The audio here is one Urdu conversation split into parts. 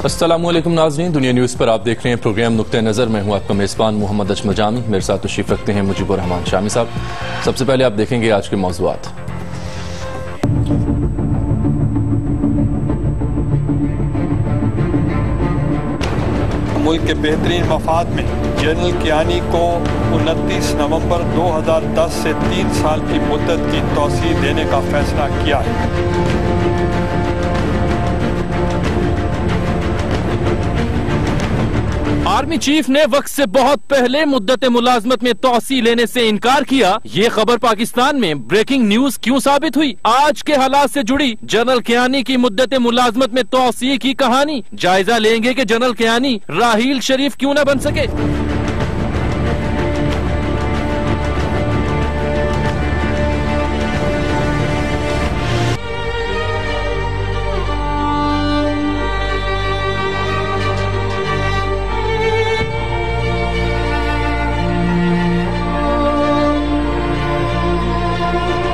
السلام علیکم ناظرین، دنیا نیوز پر آپ دیکھ رہے ہیں پروگرام نقطہ نظر۔ میں ہوں آپ کا میزبان محمد اجمل جامی، میرے ساتھ تشریف رکھتے ہیں مجیب الرحمان شامی صاحب۔ سب سے پہلے آپ دیکھیں گے آج کے موضوعات۔ ملک کے بہترین مفاد میں جنرل کیانی کو 29 نومبر 2010 سے 3 سال کی مدت کی توسیع دینے کا فیصلہ کیا ہے۔ آرمی چیف نے وقت سے بہت پہلے مدت ملازمت میں توسیع لینے سے انکار کیا۔ یہ خبر پاکستان میں بریکنگ نیوز کیوں ثابت ہوئی؟ آج کے حالات سے جڑی جنرل کیانی کی مدت ملازمت میں توسیع کی کہانی۔ جائزہ لیں گے کہ جنرل کیانی راحیل شریف کیوں نہ بن سکے۔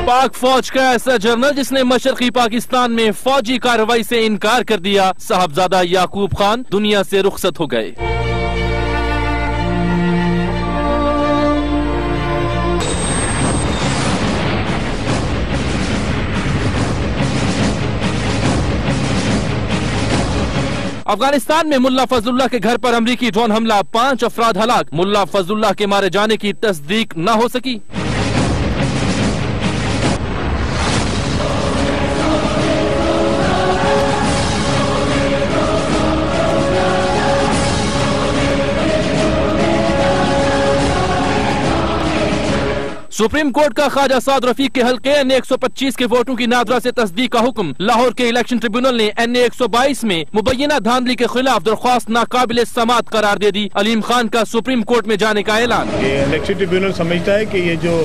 پاک فوج کا ایسا جنرل جس نے مشرقی پاکستان میں فوجی کارروائی سے انکار کر دیا، صاحبزادہ یعقوب خان دنیا سے رخصت ہو گئے۔ افغانستان میں ملا فضل اللہ کے گھر پر امریکی ڈرون حملہ، 5 افراد ہلاک۔ ملا فضل اللہ کے مارے جانے کی تصدیق نہ ہو سکی۔ سپریم کورٹ کا خواجہ سعد رفیق کے حلقے NA 125 کے ووٹوں کی نادرہ سے تصدیق کا حکم۔ لاہور کے الیکشن ٹریبیونل نے NA 122 میں مبینہ دھاندلی کے خلاف درخواست ناقابل سماعت قرار دے دی۔ علیم خان کا سپریم کورٹ میں جانے کا اعلان۔ یہ الیکشن ٹریبیونل سمجھتا ہے کہ یہ جو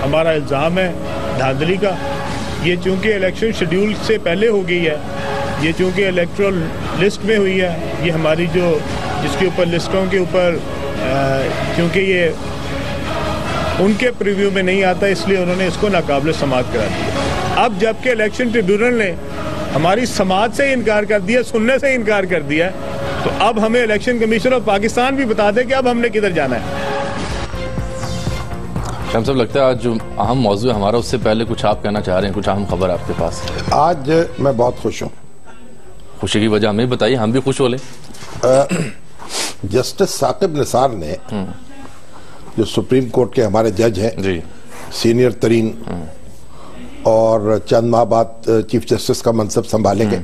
ہمارا الزام ہے دھاندلی کا، یہ چونکہ الیکشن شیڈیول سے پہلے ہو گئی ہے، یہ چونکہ الیکٹرل لسٹ میں ہوئی ہے، یہ ہماری جو جس کے اوپر لسٹوں کے اوپر چونکہ یہ ان کے پریویو میں نہیں آتا، اس لیے انہوں نے اس کو ناقابل سماعت کرا دیا۔ اب جبکہ الیکشن ٹریبیونل نے ہماری سماعت سے انکار کر دیا، سننے سے انکار کر دیا، تو اب ہمیں الیکشن کمیشن آف پاکستان بھی بتا دے کہ اب ہم نے کدھر جانا ہے۔ شام صاحب، لگتا ہے آج جو اہم موضوع ہے ہمارا، اس سے پہلے کچھ آپ کہنا چاہ رہے ہیں، کچھ اہم خبر آپ کے پاس؟ آج میں بہت خوش ہوں۔ خوشی کی وجہ ہمیں بتائیے، ہم بھی خوش ہو لیں۔ جسٹس ثاقب نثار نے جو سپریم کورٹ کے ہمارے جج ہیں، جی، سینئر ترین، اور چند ماہ بعد چیف جسٹس کا منصب سنبھالیں گے،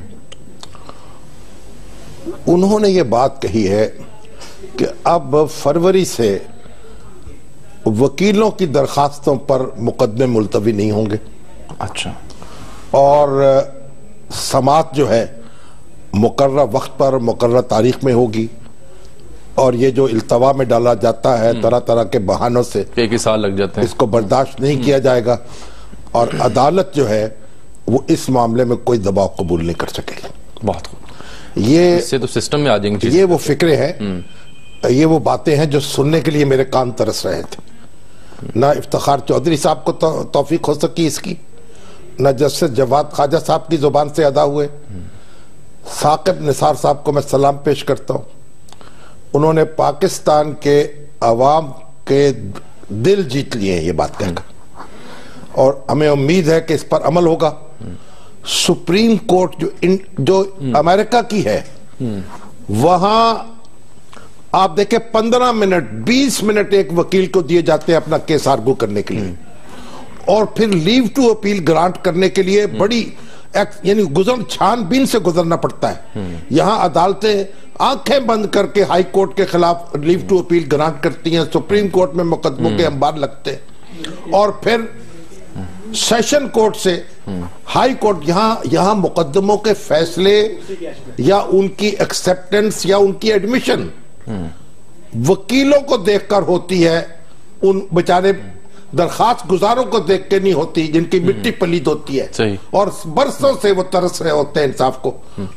انہوں نے یہ بات کہی ہے کہ اب فروری سے وکیلوں کی درخواستوں پر مقدمے ملتوی نہیں ہوں گے۔ اچھا۔ اور سماعت جو ہے مقررہ وقت پر مقررہ تاریخ میں ہوگی، اور یہ جو التوا میں ڈالا جاتا ہے طرح طرح کے بہانوں سے، 1 سال لگ جاتے ہیں، اس کو برداشت نہیں کیا جائے گا، اور عدالت جو ہے وہ اس معاملے میں کوئی دباؤ قبول نہیں کر سکے گی۔ بہت خوب، یہ اس سے تو سسٹم میں آ جائیں گے۔ یہ وہ فکریں ہیں، یہ وہ باتیں ہیں جو سننے کے لیے میرے کان ترس رہے تھے۔ نہ افتخار چودھری صاحب کو توفیق ہو سکی اس کی، نہ جسٹس جواد خواجہ صاحب کی زبان سے ادا ہوئے۔ ثاقب نثار صاحب کو میں سلام پیش کرتا ہوں، انہوں نے پاکستان کے عوام کے دل جیت لیے ہیں یہ بات کہہ کر، اور ہمیں امید ہے کہ اس پر عمل ہوگا۔ سپریم کورٹ جو امریکہ کی ہے، وہاں آپ دیکھیں 15 منٹ 20 منٹ ایک وکیل کو دیے جاتے ہیں اپنا کیس آرگو کرنے کے لیے، اور پھر لیو ٹو اپیل گرانٹ کرنے کے لیے بڑی یعنی چھان بین سے گزرنا پڑتا ہے۔ یہاں عدالتیں آنکھیں بند کر کے ہائی کورٹ کے خلاف لیو ٹو اپیل گرانٹ کرتی ہیں، سپریم کورٹ میں مقدموں کے انبار لگتے ہیں، اور پھر سیشن کورٹ سے ہائی کورٹ، یہاں مقدموں کے فیصلے یا ان کی ایکسپٹنس یا ان کی ایڈمیشن وکیلوں کو دیکھ کر ہوتی ہے۔ ان بیچارے درخواست گزاروں کو دیکھ کے نہیں ہوتی جن کی مٹی پلید ہوتی ہے اور برسوں سے وہ ترس رہے ہوتے ہیں انصاف کو.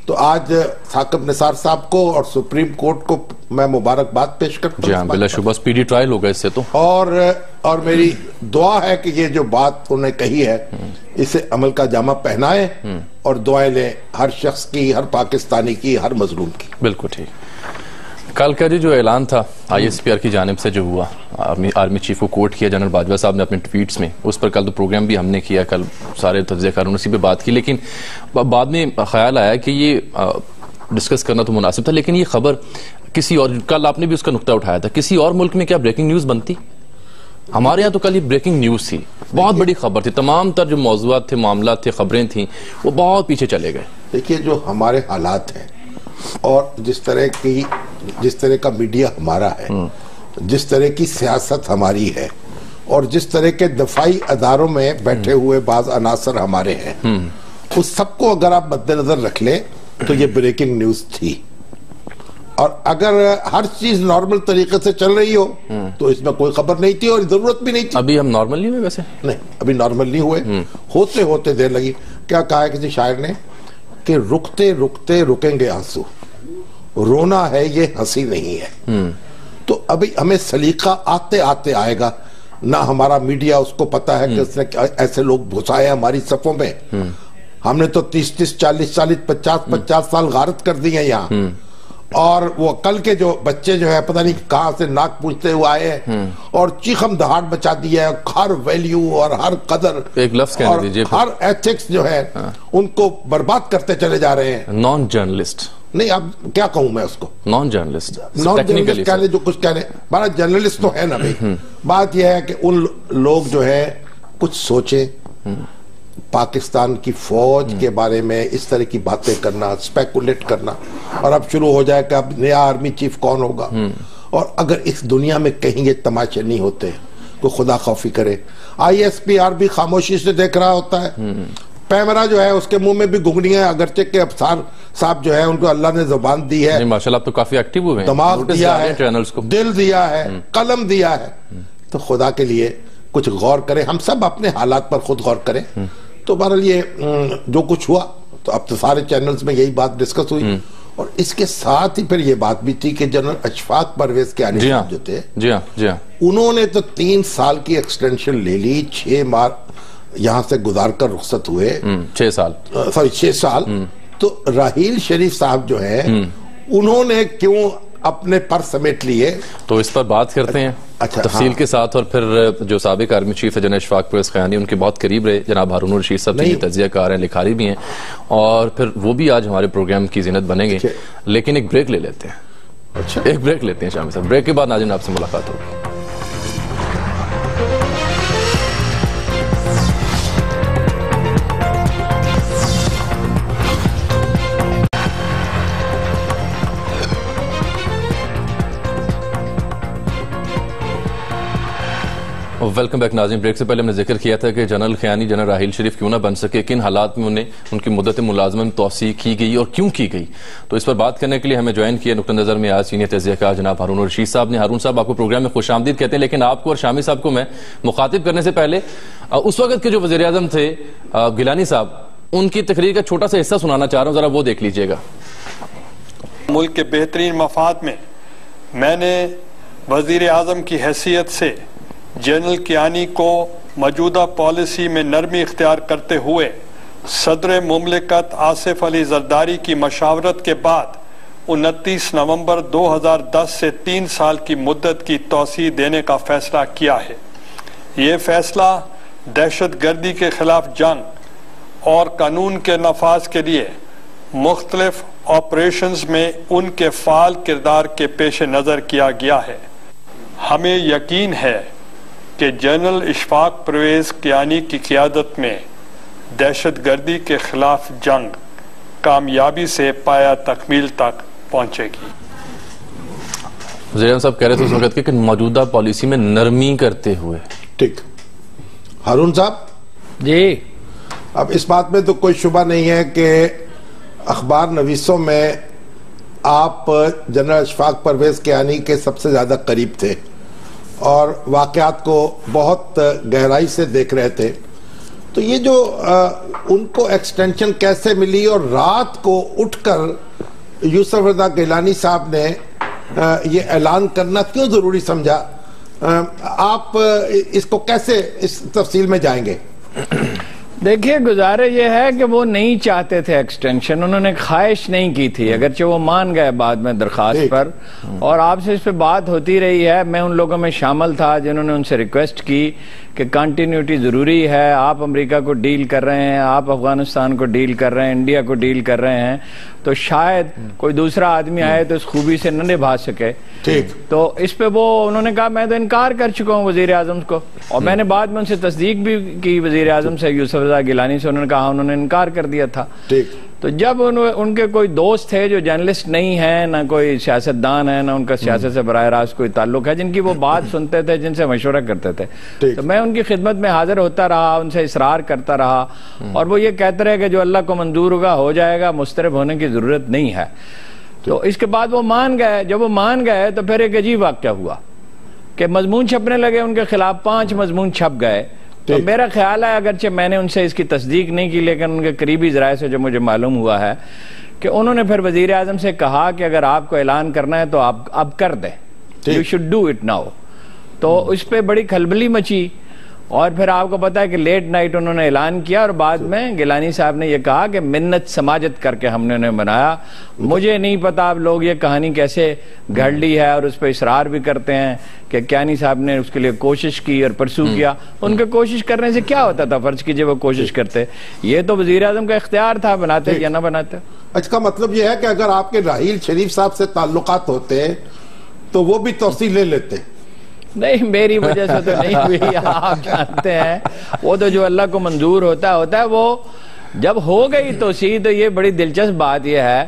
تو آج ثاقب نثار صاحب کو اور سپریم کورٹ کو میں مبارکباد پیش کرتا ہوں. جی ہاں بلا شبہ اسپیڈی ٹرائل ہوگا اس سے تو. اور میری دعا ہے کہ یہ جو بات انہوں نے کہی ہے اسے عمل کا جامہ پہنائے اور دعائیں لیں ہر شخص کی, ہر پاکستانی کی, ہر مظلوم کی. بالکل ٹھیک. کل کا جو اعلان تھا آئی ایس پی آر کی جانب سے جو ہوا, آرمی چیف کو کوٹ کیا جنرل باجوہ صاحب نے اپنے ٹویٹس میں, اس پر کل تو پروگرام بھی ہم نے کیا, کل سارے تجزیہ کاروں نے اسی پہ بات کی, لیکن بعد میں خیال آیا کہ یہ ڈسکس کرنا تو مناسب تھا, لیکن یہ خبر کسی اور, کل آپ نے بھی اس کا نقطہ اٹھایا تھا, کسی اور ملک میں کیا بریکنگ نیوز بنتی؟ ہمارے یہاں تو کل یہ بریکنگ نیوز تھی, بہت بڑی خبر تھی, تمام تر جو موضوعات تھے, معاملات تھے, خبریں تھیں, وہ بہت پیچھے چلے گئے. دیکھیے جو ہمارے حالات ہیں اور جس طرح کا میڈیا ہمارا ہے, جس طرح کی سیاست ہماری ہے اور جس طرح کے دفاعی اداروں میں بیٹھے ہوئے بعض عناصر ہمارے ہیں, اس سب کو اگر آپ مد نظر رکھ لیں تو یہ بریکنگ نیوز تھی. اور اگر ہر چیز نارمل طریقے سے چل رہی ہو تو اس میں کوئی خبر نہیں تھی اور ضرورت بھی نہیں تھی. ابھی ہم نارمل نہیں ہوئے ویسے؟ نہیں, ابھی نارمل نہیں ہوئے, ہوتے ہوتے دیر لگی. کیا کہا ہے کسی شاعر نے کہ رکتے رکتے رکیں گے آنسو, رونا ہے یہ ہنسی نہیں ہے. تو ابھی ہمیں سلیقہ آتے آتے آئے گا. نہ ہمارا میڈیا اس کو پتا ہے کہ اس نے ایسے لوگ گھسائے ہماری صفوں میں. ہم نے تو 30 40 50 سال غارت کر دی ہیں یہاں, اور وہ کل کے جو بچے جو ہے پتہ نہیں کہاں سے ناک پوچھتے ہوئے آئے ہیں اور چیخم دہاڑ بچا دی ہے. ہر ویلیو اور ہر قدر ایک لفظ کہنے دیجئے, ہر ایتھکس جو ہے ان کو برباد کرتے چلے جا رہے ہیں. نان جرنلسٹ نہیں, اب کیا کہوں میں اس کو, نان جرنلسٹ کہنے جو کچھ کہنے, ہمارا جرنلسٹ تو ہے نا بھائی. بات یہ ہے کہ ان لوگ جو ہے کچھ سوچیں. پاکستان کی فوج کے بارے میں اس طرح کی باتیں کرنا, سپیکولیٹ کرنا, اور اب شروع ہو جائے کہ اب نیا آرمی چیف کون ہوگا. اور اگر اس دنیا میں کہیں یہ تماشے نہیں ہوتے, کوئی خدا خوفی کرے. آئی ایس پی آر بھی خاموشی سے دیکھ رہا ہوتا ہے. پیمرا جو ہے اس کے منہ میں بھی گھنگنی ہے, اگرچہ کہ افسار صاحب جو ہے ان کو اللہ نے زبان دی ہے, ماشاءاللہ آپ تو کافی ایکٹیو ہوئے ہیں, دماغ دیا ہے, دل دیا ہے, قلم دیا ہے. تو خدا کے لیے کچھ غور کریں, ہم سب اپنے حالات پر خود غور کریں. تو بہرحال یہ جو کچھ ہوا تو اب تو سارے چینلز میں یہی بات ڈسکس ہوئی. اور اس کے ساتھ ہی پھر یہ بات بھی تھی کہ جنرل اشفاق پرویز کیانی جو تھے, انہوں نے تو 3 سال کی ایکسٹینشن لے لی, 6 ماہ یہاں سے گزار کر رخصت ہوئے. 6 سال. تو راحیل شریف صاحب جو ہیں انہوں نے کیوں اپنے پر سمیٹ لیے؟ تو اس پر بات کرتے ہیں تفصیل کے ساتھ. اور پھر جو سابق آرمی چیف ہے جنرل اشفاق پرویز کیانی, ان کے بہت قریب رہے جناب ہارون الرشید صاحب, سے تجزیہ کار ہیں, لکھاری بھی ہیں, اور پھر وہ بھی آج ہمارے پروگرام کی زینت بنیں گے. لیکن ایک بریک لے لیتے ہیں, ایک بریک لیتے ہیں شامی صاحب. بریک کے بعد ناظرین آپ سے ملاقات ہوگی. ویلکم بیک ناظرین. بریک سے پہلے ہم نے ذکر کیا تھا کہ جنرل کیانی, جنرل راحیل شریف کیوں نہ بن سکے, کن حالات میں انہیں ان کی مدت ملازمت میں توسیع کی گئی اور کیوں کی گئی. تو اس پر بات کرنے کے لیے ہمیں جوائن کیا نقطہ نظر میں آج سینئر تجزیہ کار جناب ہارون الرشید صاحب نے. ہارون صاحب آپ کو پروگرام میں خوش آمدید کہتے ہیں, لیکن آپ کو اور شامی صاحب کو میں مخاطب کرنے سے پہلے اس وقت کے جو وزیر اعظم تھے گیلانی صاحب, ان کی تقریر کا چھوٹا سا حصہ سنانا چاہ رہا ہوں, ذرا وہ دیکھ لیجئے گا. ملک کے بہترین مفاد میں نے وزیر اعظم کی حیثیت سے جنرل کیانی کو موجودہ پالیسی میں نرمی اختیار کرتے ہوئے صدر مملکت آصف علی زرداری کی مشاورت کے بعد 29 نومبر 2010 سے 3 سال کی مدت کی توسیع دینے کا فیصلہ کیا ہے. یہ فیصلہ دہشت گردی کے خلاف جنگ اور قانون کے نفاذ کے لیے مختلف آپریشنز میں ان کے فعال کردار کے پیش نظر کیا گیا ہے. ہمیں یقین ہے کہ جنرل اشفاق پرویز کیانی کی قیادت میں دہشت گردی کے خلاف جنگ کامیابی سے پایا تکمیل تک پہنچے گی. وزیر اعظم صاحب کہہ رہے تھے اس وقت کہ موجودہ پالیسی میں نرمی کرتے ہوئے. ٹھیک. ہارون صاحب جی, اب اس بات میں تو کوئی شبہ نہیں ہے کہ اخبار نویسوں میں آپ جنرل اشفاق پرویز کیانی کے سب سے زیادہ قریب تھے, اور واقعات کو بہت گہرائی سے دیکھ رہے تھے. تو یہ جو ان کو ایکسٹینشن کیسے ملی اور رات کو اٹھ کر یوسف رضا گیلانی صاحب نے یہ اعلان کرنا کیوں ضروری سمجھا؟ آپ اس کو کیسے اس تفصیل میں جائیں گے؟ دیکھیے گزارش یہ ہے کہ وہ نہیں چاہتے تھے ایکسٹینشن، انہوں نے خواہش نہیں کی تھی، اگرچہ وہ مان گئے بعد میں درخواست پر، اور آپ سے اس پہ بات ہوتی رہی ہے. میں ان لوگوں میں شامل تھا جنہوں نے ان سے ریکویسٹ کی کہ کنٹینیوٹی ضروری ہے، آپ امریکہ کو ڈیل کر رہے ہیں، آپ افغانستان کو ڈیل کر رہے ہیں، انڈیا کو ڈیل کر رہے ہیں، تو شاید کوئی دوسرا آدمی آئے تو اس خوبی سے نہ نبھا سکے. تو اس پہ وہ انہوں نے کہا میں تو انکار کر چکا ہوں وزیر اعظم کو، اور میں نے بعد میں ان سے تصدیق بھی کی وزیر اعظم سے، یوسف رضا گیلانی سے، انہوں نے کہا انہوں نے انکار کر دیا تھا. تو جب ان کے کوئی دوست تھے جو جرنلسٹ نہیں ہیں، نہ کوئی سیاستدان ہے، نہ ان کا سیاست سے براہ راست کوئی تعلق ہے، جن کی وہ بات سنتے تھے، جن سے مشورہ کرتے تھے، تو میں ان کی خدمت میں حاضر ہوتا رہا، ان سے اصرار کرتا رہا، اور وہ یہ کہتے رہے کہ جو اللہ کو منظور ہوگا ہو جائے گا، مضطرب ہونے کی ضرورت نہیں ہے. تو اس کے بعد وہ مان گئے. جب وہ مان گئے تو پھر ایک عجیب واقعہ ہوا کہ مضمون چھپنے لگے ان کے خلاف، 5 مضمون چھپ گئے. تو میرا خیال ہے، اگرچہ میں نے ان سے اس کی تصدیق نہیں کی، لیکن ان کے قریبی ذرائع سے جو مجھے معلوم ہوا ہے کہ انہوں نے پھر وزیر اعظم سے کہا کہ اگر آپ کو اعلان کرنا ہے تو آپ اب کر دیں، you should do it now. تو اس پہ بڑی کھلبلی مچی، اور پھر آپ کو پتا ہے کہ لیٹ نائٹ انہوں نے اعلان کیا، اور بعد میں گیلانی صاحب نے یہ کہا کہ منت سماجت کر کے ہم نے انہیں بنایا. مجھے نہیں پتا آپ لوگ یہ کہانی کیسے گھڑ لی ہے، اور اس پہ اصرار بھی کرتے ہیں کہ کیانی صاحب نے اس کے لیے کوشش کی اور پرسو کیا. ان کے کوشش کرنے سے کیا ہوتا تھا؟ فرض کیجئے وہ کوشش کرتے، یہ تو وزیر اعظم کا اختیار تھا بناتے یا نہ بناتے. اس کا مطلب یہ ہے کہ اگر آپ کے راحیل شریف صاحب سے تعلقات ہوتے تو وہ بھی توسیع لے لیتے. نہیں، میری وجہ سے تو نہیں ہوئی، آپ جانتے ہیں وہ تو جو اللہ کو منظور ہوتا ہے. وہ جب ہو گئی توسیع تو یہ بڑی دلچسپ بات یہ ہے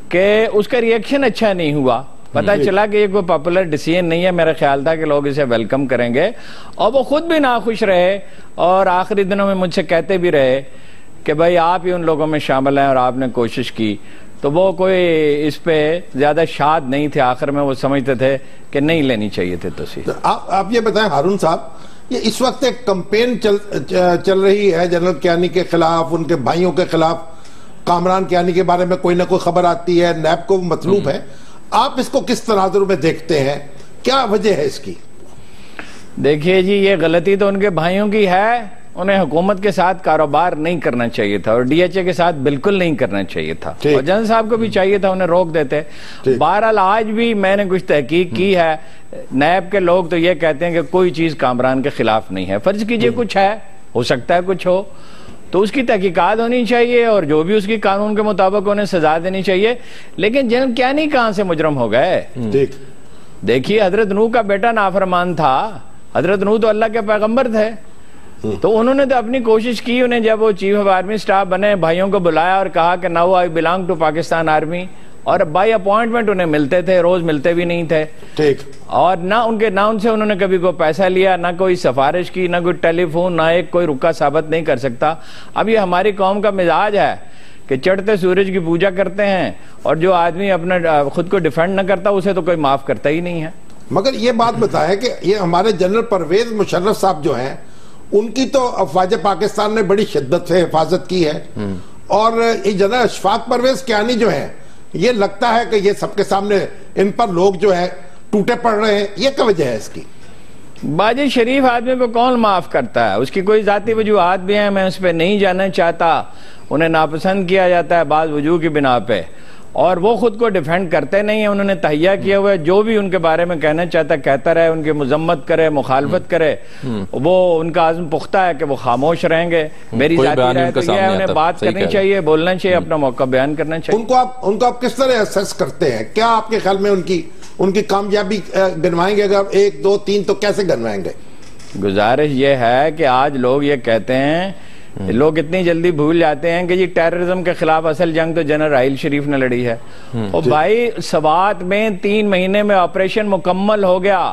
کہ اس کا ریئیکشن اچھا نہیں ہوا. پتہ چلا کہ یہ کوئی پاپولر ڈیسیژن نہیں ہے. میرا خیال تھا کہ لوگ اسے ویلکم کریں گے، اور وہ خود بھی ناخوش رہے، اور آخری دنوں میں مجھ سے کہتے بھی رہے کہ بھائی آپ ہی ان لوگوں میں شامل ہیں اور آپ نے کوشش کی. تو وہ کوئی اس پہ زیادہ شاد نہیں تھے. آخر میں وہ سمجھتے تھے کہ نہیں لینی چاہیے تھے توسیع. آپ یہ بتائیں ہارون صاحب، یہ اس وقت ایک کمپین چل رہی ہے جنرل کیانی کے خلاف، ان کے بھائیوں کے خلاف. کامران کیانی کے بارے میں کوئی نہ کوئی خبر آتی ہے، نیب کو مطلوب ہے. آپ اس کو کس تناظر میں دیکھتے ہیں؟ کیا وجہ ہے اس کی؟ دیکھیے جی، یہ غلطی تو ان کے بھائیوں کی ہے. انہیں حکومت کے ساتھ کاروبار نہیں کرنا چاہیے تھا، اور ڈی ایچ اے کے ساتھ بالکل نہیں کرنا چاہیے تھا، اور جنرل صاحب کو بھی چاہیے تھا، انہیں روک دیتے. بہرحال آج بھی میں نے کچھ تحقیق کی ہے، نیب کے لوگ تو یہ کہتے ہیں کہ کوئی چیز کامران کے خلاف نہیں ہے. فرض کیجئے کچھ ہے، ہو سکتا ہے کچھ ہو، تو اس کی تحقیقات ہونی چاہیے، اور جو بھی اس کی قانون کے مطابق انہیں سزا دینی چاہیے. لیکن جنرل کیانی کہاں سے مجرم ہو گئے؟ دیکھیے، حضرت نوح کا بیٹا نافرمان تھا. حضرت نوح تو اللہ کے پیغمبر تھے، تو انہوں نے تو اپنی کوشش کی. انہیں جب وہ چیف آف آرمی سٹاف بنے، بھائیوں کو بلایا اور کہا کہ now I belong to Pakistan army, اور بائی اپوائنٹمنٹ انہیں ملتے تھے، روز ملتے بھی نہیں تھے. اور نہ ان سے انہوں نے کبھی کوئی پیسہ لیا، نہ کوئی سفارش کی، نہ کوئی ٹیلی فون، نہ ایک کوئی رکا ثابت نہیں کر سکتا. اب یہ ہماری قوم کا مزاج ہے کہ چڑھتے سورج کی پوجا کرتے ہیں، اور جو آدمی اپنا خود کو ڈیفینڈ نہ کرتا اسے تو کوئی معاف کرتا ہی نہیں ہے. مگر یہ بات بتائیں کہ یہ ہمارے جنرل پرویز مشرف صاحب جو ہیں، ان کی تو افواج پاکستان نے بڑی شدت سے حفاظت کی ہے، اور یہ جنرل اشفاق پرویز کیانی جو ہیں، یہ لگتا ہے کہ یہ سب کے سامنے ان پر لوگ جو ہے ٹوٹے پڑ رہے ہیں. یہ کیا وجہ ہے اس کی؟ باجی، شریف آدمی کو کون معاف کرتا ہے؟ اس کی کوئی ذاتی وجوہات بھی ہیں، میں اس پہ نہیں جانا چاہتا. انہیں ناپسند کیا جاتا ہے بعض وجوہ کی بنا پہ، اور وہ خود کو ڈیفینڈ کرتے نہیں ہیں. انہوں نے تہیہ کیا ہوا ہے، جو بھی ان کے بارے میں کہنا چاہتا ہے کہتا رہے، ان کی مذمت کرے، مخالفت کرے. وہ ان کا عزم پختہ ہے کہ وہ خاموش رہیں گے. میری ذاتی رائے تو یہ ہے، انہیں بات کرنی چاہیے، بولنا چاہیے، اپنا موقع بیان کرنا چاہیے. ان کو آپ کس طرح اسیس کرتے ہیں؟ کیا آپ کے خیال میں ان کی کامیابی گنوائیں گے؟ اگر 1 2 3 تو کیسے گنوائیں گے؟ گزارش یہ ہے کہ آج لوگ یہ کہتے ہیں، لوگ اتنی جلدی بھول جاتے ہیں کہ جی ٹیررزم کے خلاف اصل جنگ تو جنرل راحیل شریف نے لڑی ہے. اور بھائی، سوات میں 3 مہینے میں آپریشن مکمل ہو گیا.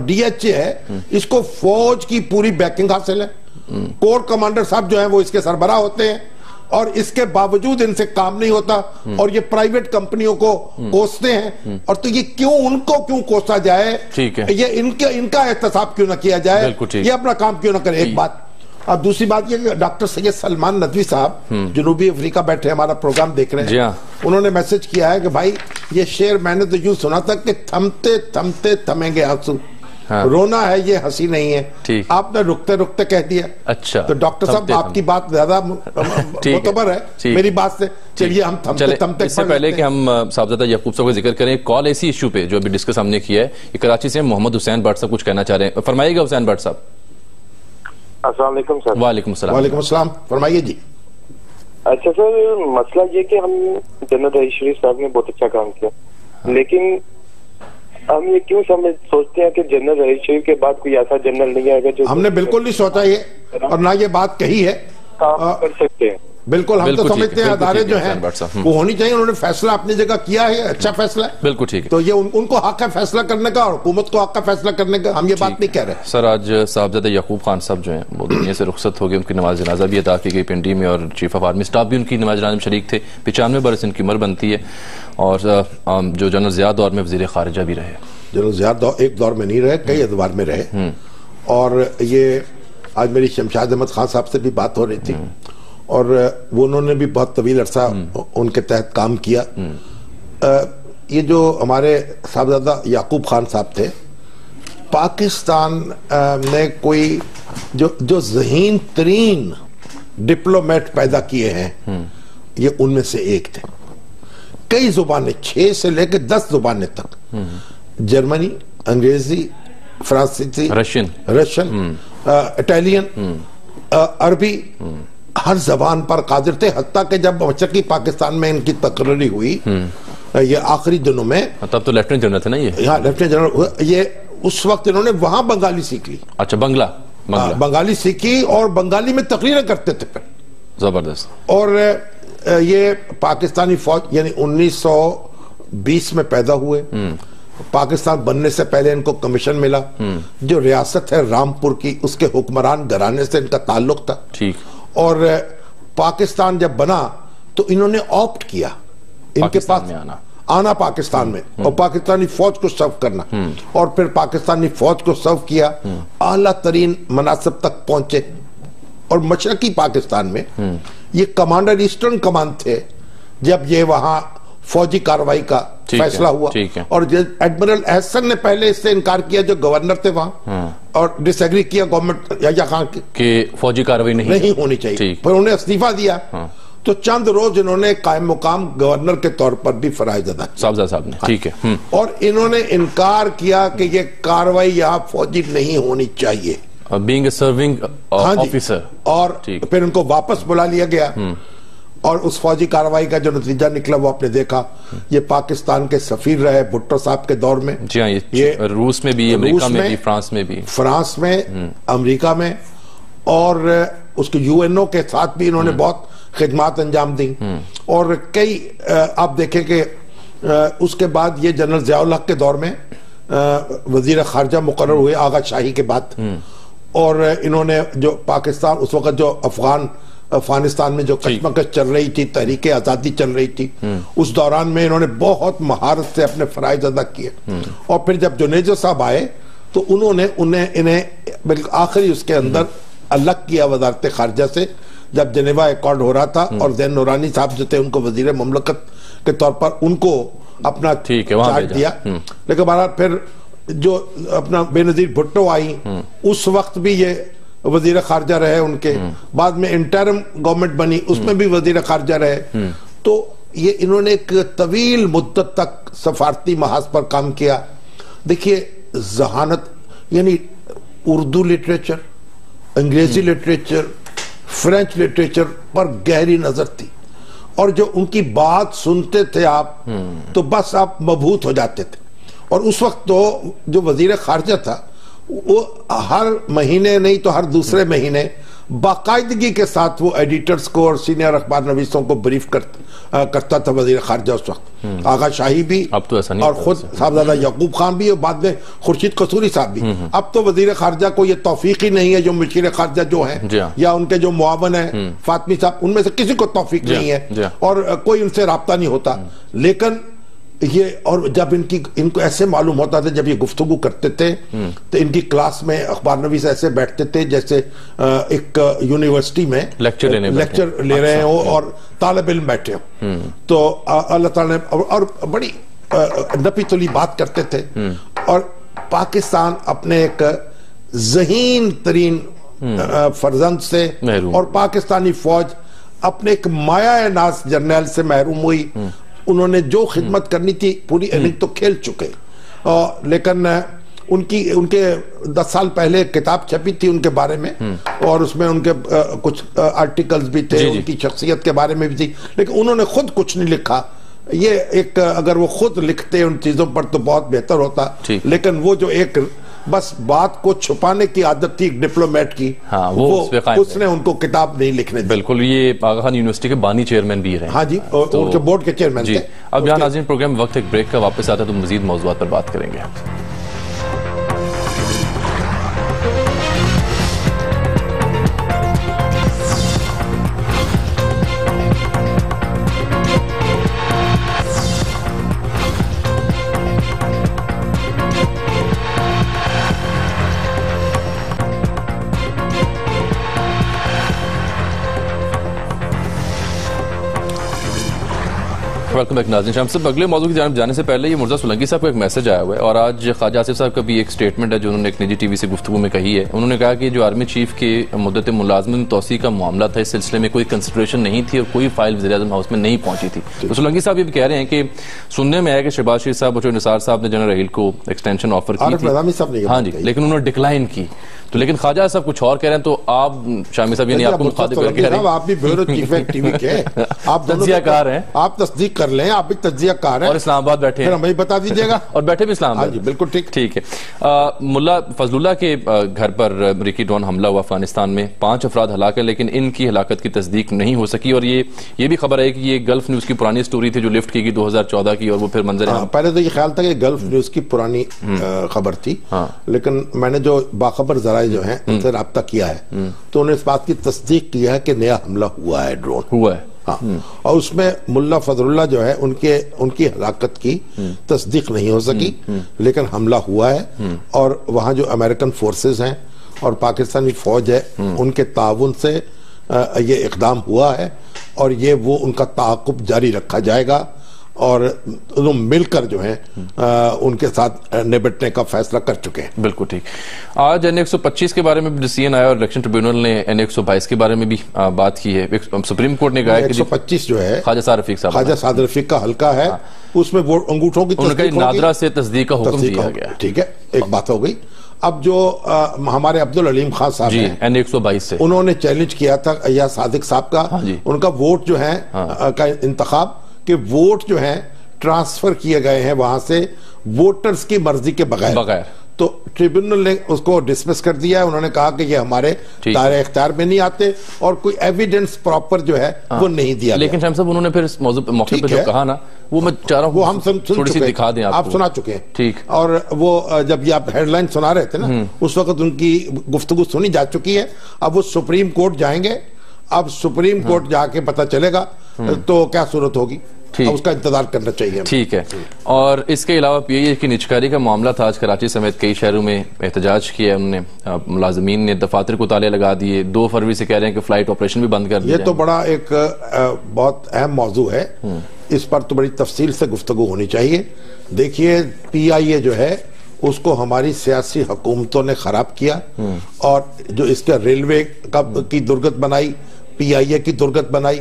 DHA ہے, اس کو فوج کی پوری بیکنگ حاصل ہے. کور کمانڈر صاحب جو ہیں وہ اس کے سربراہ ہوتے ہیں, اور اس کے باوجود ان سے کام نہیں ہوتا, اور یہ پرائیویٹ کمپنیوں کو کوستے ہیں. اور تو یہ کیوں ان کو کیوں کوسا جائے, یہ ان کا احتساب کیوں نہ کیا جائے, یہ اپنا کام کیوں نہ کرے. ایک بات. اب دوسری بات یہ کہ ڈاکٹر سید سلمان ندوی صاحب جنوبی افریقہ بیٹھے ہمارا پروگرام دیکھ رہے ہیں, انہوں نے میسج کیا ہے کہ بھائی یہ شعر میں نے تو یوں سنا تھا کہ تھمتے تھمتے تھمیں گے آنسو, رونا ہے یہ ہنسی نہیں ہے. آپ نے رکتے رکتے کہہ دیا. اچھا, تو ڈاکٹر صاحب آپ کی بات زیادہ معتبر ہے میری بات سے. چلیے ہم تھمتے تھمتے. اس سے پہلے کہ ہم صاحبزادہ یعقوب صاحب کا ذکر کریں, کال ایسی ایشو پہ جو ابھی ڈسکس ہم نے کیا ہے, یہ کراچی سے محمد حسین بٹ صاحب کچھ کہنا چاہ رہے ہیں. فرمائیے گا حسین بٹ صاحب. السلام علیکم سر. وعلیکم السلام. وعلیکم السلام, فرمائیے جی. اچھا سر, مسئلہ یہ کہ ہم جنرل رئیس شریف صاحب نے بہت اچھا کام کیا, لیکن ہم یہ کیوں سوچتے ہیں کہ جنرل رئیس شریف کے بعد کوئی ایسا جنرل نہیں آئے گا جو. ہم نے بالکل نہیں سوچا یہ, اور نہ یہ بات کہی ہے. کام کر سکتے ہیں بالکل. ہم تو سمجھتے ہیں ادارے جو ہیں وہ ہونی چاہیے, انہوں نے فیصلہ اپنی جگہ کیا ہے, اچھا فیصلہ ہے, بالکل ٹھیک ہے. تو یہ ان کو حق ہے فیصلہ کرنے کا, اور حکومت کو حق ہے فیصلہ کرنے کا, ہم یہ بات نہیں کہہ رہے. سر آج صاحبزادہ یعقوب خان صاحب جو ہیں وہ دنیا سے رخصت ہو گئے, ان کی نماز جنازہ بھی ادا کی گئی پنڈی میں, اور چیف آف آرمی اسٹاف بھی ان کی نماز جنازہ میں شریک تھے. 95 برس ان کی عمر بنتی ہے, اور جو جنرل ضیاء دور میں وزیر خارجہ بھی رہے. جنرل ضیاء ایک دور میں نہیں رہے, کئی ادوار میں رہے. اور یہ آج میری شمشاد احمد خان صاحب سے بھی بات ہو رہی تھی, اور وہ انہوں نے بھی بہت طویل عرصہ ان کے تحت کام کیا. یہ جو ہمارے صاحبزادہ یعقوب خان صاحب تھے, پاکستان نے کوئی جو ذہین ترین ڈپلومیٹ پیدا کیے ہیں, یہ ان میں سے ایک تھے. کئی زبانیں, 6 سے لے کے 10 زبانیں تک, جرمنی, انگریزی, فرانسیسی, رشین, اٹالین, عربی, ہر زبان پر قادر تھے. حتیٰ کہ جب مشرقی پاکستان میں ان کی تقرری ہوئی یہ آخری دنوں میں, تب تو لیفٹیننٹ جنرل تھے نا یہ. ہاں لیفٹیننٹ جنرل, یہ اس وقت انہوں نے وہاں بنگالی سیکھ لی. اچھا, بنگالی سیکھی, اور بنگالی میں تقریریں کرتے تھے پھر. زبردست. اور یہ پاکستانی فوج یعنی 1920 میں پیدا ہوئے. پاکستان بننے سے پہلے ان کو کمیشن ملا. جو ریاست ہے رامپور کی, اس کے حکمران گھرانے سے ان کا تعلق تھا. ٹھیک. اور پاکستان جب بنا تو انہوں نے آپٹ کیا ان کے پاس آنا پاکستان میں, اور پاکستانی فوج کو سرو کرنا, اور پھر پاکستانی فوج کو سرو کیا, اعلیٰ ترین مناصب تک پہنچے. اور مشرقی پاکستان میں یہ کمانڈر ایسٹرن کمانڈ تھے جب یہ وہاں فوجی کاروائی کا فیصلہ ہوا. اور ایڈمرل احسن نے پہلے اس سے انکار کیا جو گورنر تھے وہاں, اور ڈس ایگری کیا گورنمنٹ یحییٰ خان کہ فوجی کاروائی نہیں ہونی چاہیے, پھر انہیں استعفیٰ دیا. تو چند روز انہوں نے قائم مقام گورنر کے طور پر بھی فرائض ادا کیا صاحب نے. ٹھیک ہے. اور انہوں نے انکار کیا کہ یہ کاروائی یہاں فوجی نہیں ہونی چاہیے, being a serving officer. اور پھر ان کو واپس بلا لیا گیا, اور اس فوجی کاروائی کا جو نتیجہ نکلا وہ آپ نے دیکھا. یہ پاکستان کے سفیر رہے بھٹو صاحب کے دور میں. جی ہاں, یہ روس میں بھی, امریکہ میں بھی, فرانس میں, امریکہ میں, اور اس کے UNO کے ساتھ بھی انہوں نے بہت خدمات انجام دی. اور کئی آپ دیکھیں کہ اس کے بعد یہ جنرل ضیاء الحق کے دور میں وزیر خارجہ مقرر ہوئے آغا شاہی کے بعد. اور انہوں نے جو پاکستان اس وقت جو افغانستان میں جو کشمکش چل رہی تھی, تحریک آزادی چل رہی تھی, اس دوران میں انہوں نے بہت مہارت سے اپنے فرائض ادا کیے. اور پھر جب جنیجو صاحب آئے تو انہوں نے انہیں بالکل آخری اس کے اندر الگ کیا وزارت خارجہ سے, جب جنیوا ایکارڈ ہو رہا تھا. اور زین نورانی صاحب جو تھے ان کو وزیر مملکت کے طور پر ان کو اپنا چارج دیا. لیکن بہرحال پھر جو اپنا بے نظیر بھٹو آئی, اس وقت بھی یہ وزیر خارجہ رہے ان کے. بعد میں انٹرم گورنمنٹ بنی, اس میں بھی وزیر خارجہ رہے. تو یہ انہوں نے ایک طویل مدت تک سفارتی محاذ پر کام کیا. دیکھیے ذہانت, یعنی اردو لٹریچر, انگریزی لٹریچر, فرینچ لٹریچر پر گہری نظر تھی. اور جو ان کی بات سنتے تھے آپ تو بس آپ مبہوت ہو جاتے تھے. اور اس وقت تو جو وزیر خارجہ تھا وہ ہر مہینے نہیں تو ہر دوسرے مہینے باقاعدگی کے ساتھ وہ ایڈیٹرز کو اور سینئر اخبار نویسوں کو بریف کرتا تھا وزیر خارجہ اس وقت. آغا شاہی بھی اب تو ایسا نہیں اور خود صاحبزادہ یعقوب خان بھی اور بعد میں خورشید قصوری صاحب بھی. اب تو وزیر خارجہ کو یہ توفیق ہی نہیں ہے, جو مشیر خارجہ جو ہیں یا ان کے جو معاون ہیں فاطمی صاحب, ان میں سے کسی کو توفیق نہیں ہے اور کوئی ان سے رابطہ نہیں ہوتا. لیکن یہ, اور جب ان کو ایسے معلوم ہوتا تھا جب یہ گفتگو کرتے تھے تو ان کی کلاس میں اخبار نویس ایسے بیٹھتے تھے جیسے ایک یونیورسٹی میں لیکچر لے رہے ہوں اور طالب علم بیٹھے ہوں. تو اللہ تعالیٰ نے اور بڑی نپی تلی بات کرتے تھے. اور پاکستان اپنے ایک ذہین ترین فرزند سے اور پاکستانی فوج اپنے ایک مایہ ناز جرنیل سے محروم ہوئی. انہوں نے جو خدمت کرنی تھی پوری اننگ تو کھیل چکے, لیکن ان کے 10 سال پہلے کتاب چھپی تھی ان کے بارے میں اور اس میں ان کے کچھ آرٹیکلز بھی تھے ان کی شخصیت کے بارے میں بھی تھی, لیکن انہوں نے خود کچھ نہیں لکھا. یہ ایک اگر وہ خود لکھتے ان چیزوں پر تو بہت بہتر ہوتا, لیکن وہ جو ایک بس بات کو چھپانے کی عادت تھی ڈپلومیٹ کی, اس نے ان کو کتاب نہیں لکھنے دی. بالکل, یہ آغا خان یونیورسٹی کے بانی چیئرمین بھی رہے. ہاں جی, ان کے بورڈ کے چیئرمین تھے. اب یہاں ناظرین پروگرام وقت ایک بریک کا واپس آتا ہے تو مزید موضوعات پر بات کریں گے. ویلکم بیک ناظرین. شام صاحب, اگلے موضوع کی جانب جانے سے پہلے یہ مرزا سولنگی صاحب کا ایک میسج آیا ہوا ہے اور آج خواجہ آصف صاحب کا بھی ایک سٹیٹمنٹ ہے جو انہوں نے ایک نجی ٹی وی سے گفتگو میں کہی ہے. انہوں نے کہا کہ جو آرمی چیف کے مدت ملازمت میں توسیع کا معاملہ تھا اس سلسلے میں کوئی کنسیڈریشن نہیں تھی اور کوئی فائل وزیر اعظم ہاؤس میں نہیں پہنچی تھی. تو سولنگی صاحب یہ بھی کہہ رہے ہیں کہ سننے میں آیا کہ شہباز شریف صاحب اور نثار صاحب نے جنرل رحیل کو ایکسٹینشن آفر کی تھی. ہاں جی, لیکن انہوں نے ڈکلائن کی. تو لیکن خواجہ صاحب کچھ اور کہہ رہے ہیں تو آپ شامی صاحب یعنی آپ کو مخاطب کر کے آپ بھی بیورو چیف ٹی وی کے آپ تجزیہ کار ہیں, آپ تصدیق کر لیں, آپ بھی تجزیہ کار ہیں اور اسلام آباد بیٹھے ہیں, پھر ہمیں بتا دیجیے گا. اور بیٹھے بھی اسلام آباد. جی بالکل ٹھیک ہے. ملا فضل اللہ کے گھر پر امریکی ڈرون حملہ ہوا افغانستان میں, 5 افراد ہلاک ہیں لیکن ان کی ہلاکت کی تصدیق نہیں ہو سکی. اور یہ بھی خبر ہے کہ یہ گلف نیوز کی پرانی سٹوری تھی جو لفٹ کی گئی 2014 کی, اور وہ پھر منظر پہلے تو یہ خیال تھا کہ گلف نیوز کی پرانی خبر تھی, لیکن میں نے جو باخبر ذرائع جو ہیں ان سے رابطہ کیا ہے تو انہوں نے اس بات کی تصدیق کی ہے کہ نیا حملہ ہوا ہے, ڈرون ہوا ہے. اور اس میں ملا فضل اللہ جو ہے ان کی ہلاکت کی تصدیق نہیں ہو سکی, لیکن حملہ ہوا ہے. اور وہاں جو امریکن فورسز ہیں اور پاکستانی فوج ہے ان کے تعاون سے یہ اقدام ہوا ہے اور یہ وہ ان کا تعاقب جاری رکھا جائے گا اور انہوں مل کر جو ہیں ان کے ساتھ نبٹنے کا فیصلہ کر چکے ہیں. بالکل ٹھیک. آج N125 کے بارے میں بھی ڈیسیژن آیا اور الیکشن ٹریبیونل نے N122 کے بارے میں بھی بات کی ہے. سپریم کورٹ نے کہا کہ 125 جو ہے خواجہ سعد رفیق صاحب, خواجہ سعد رفیق کا حلقہ ہے, اس میں انگوٹھوں کی تصدیق نادرہ سے تصدیق کا حکم دیا گیا. ٹھیک ہے, ایک بات ہو گئی. اب جو ہمارے عبدالعلیم خان صاحب ہیں N122 سے انہوں نے چیلنج کیا تھا یا صادق صاحب کا, ان کا ووٹ جو ہے کا انتخاب کہ ووٹ جو ہیں ٹرانسفر کیے گئے ہیں وہاں سے ووٹرز کی مرضی کے بغیر, تو ٹریبیونل نے اس کو ڈسمس کر دیا ہے. انہوں نے کہا کہ یہ ہمارے دائرہ اختیار میں نہیں آتے اور کوئی ایویڈنس پراپر جو ہے وہ نہیں دیا. لیکن شاہم صاحب انہوں نے پھر اس موقع پہ جو کہا نا وہ میں چاہ رہا ہوں وہ ہم تھوڑی سی دکھا دیں, آپ سنا چکے ہیں. ٹھیک. اور وہ جب یہ آپ ہیڈ لائن سنا رہے تھے نا اس وقت ان کی گفتگو سنی جا چکی ہے. اب وہ سپریم کورٹ جائیں گے, اب سپریم کورٹ جا کے پتہ چلے گا تو کیا صورت ہوگی, اس کا انتظار کرنا چاہیے. ٹھیک ہے. اور اس کے علاوہ پی آئی اے کی نجکاری کا معاملہ تھا. آج کراچی سمیت کئی شہروں میں احتجاج کیا انہوں نے, ملازمین نے دفاتر کو تالے لگا دیے. 2 فروری سے کہہ رہے ہیں کہ فلائٹ آپریشن بھی بند کر دیا. یہ تو بڑا ایک بہت اہم موضوع ہے, اس پر تو بڑی تفصیل سے گفتگو ہونی چاہیے. دیکھیے پی آئی اے جو ہے اس کو ہماری سیاسی حکومتوں نے خراب کیا اور جو اس کا ریلوے کی درگت بنائی, پی آئی اے کی درگت بنائی,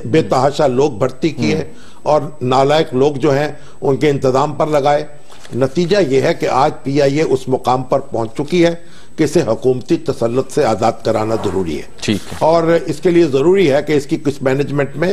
بے تحاشا لوگ بھرتی کیے اور نالائق لوگ جو ہیں ان کے انتظام پر لگائے. نتیجہ یہ ہے کہ آج پی آئی اے اس مقام پر پہنچ چکی ہے کہ اسے حکومتی تسلط سے آزاد کرانا ضروری ہے. اور اس کے لیے ضروری ہے کہ اس کی کچھ مینجمنٹ میں